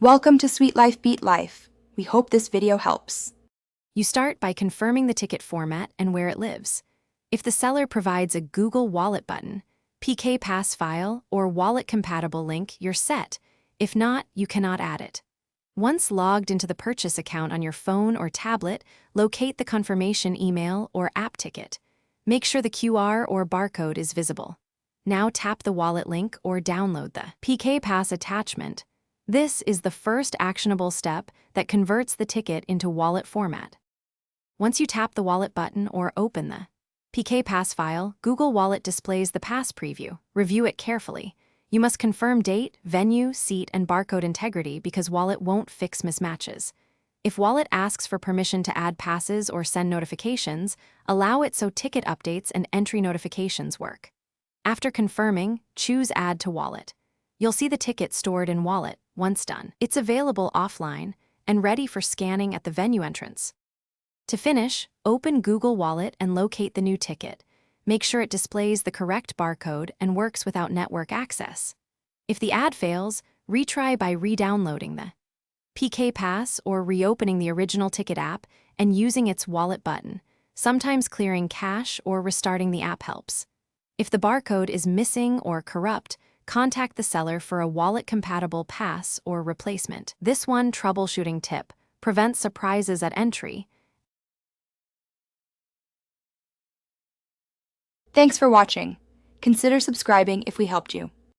Welcome to Sweet Life Beat Life. We hope this video helps. You start by confirming the ticket format and where it lives. If the seller provides a Google Wallet button, PK Pass file, or wallet-compatible link, you're set. If not, you cannot add it. Once logged into the purchase account on your phone or tablet, locate the confirmation email or app ticket. Make sure the QR or barcode is visible. Now tap the wallet link or download the PK Pass attachment. This is the first actionable step that converts the ticket into wallet format. Once you tap the wallet button or open the PK Pass file, Google Wallet displays the pass preview. Review it carefully. You must confirm date, venue, seat, and barcode integrity because Wallet won't fix mismatches. If Wallet asks for permission to add passes or send notifications, allow it so ticket updates and entry notifications work. After confirming, choose Add to Wallet. You'll see the ticket stored in Wallet. Once done, it's available offline and ready for scanning at the venue entrance. To finish, open Google Wallet and locate the new ticket. Make sure it displays the correct barcode and works without network access. If the ad fails, retry by re-downloading the PK Pass or reopening the original ticket app and using its wallet button. Sometimes clearing cache or restarting the app helps. If the barcode is missing or corrupt, contact the seller for a wallet-compatible pass or replacement. This one troubleshooting tip prevents surprises at entry. Thanks for watching. Consider subscribing if we helped you.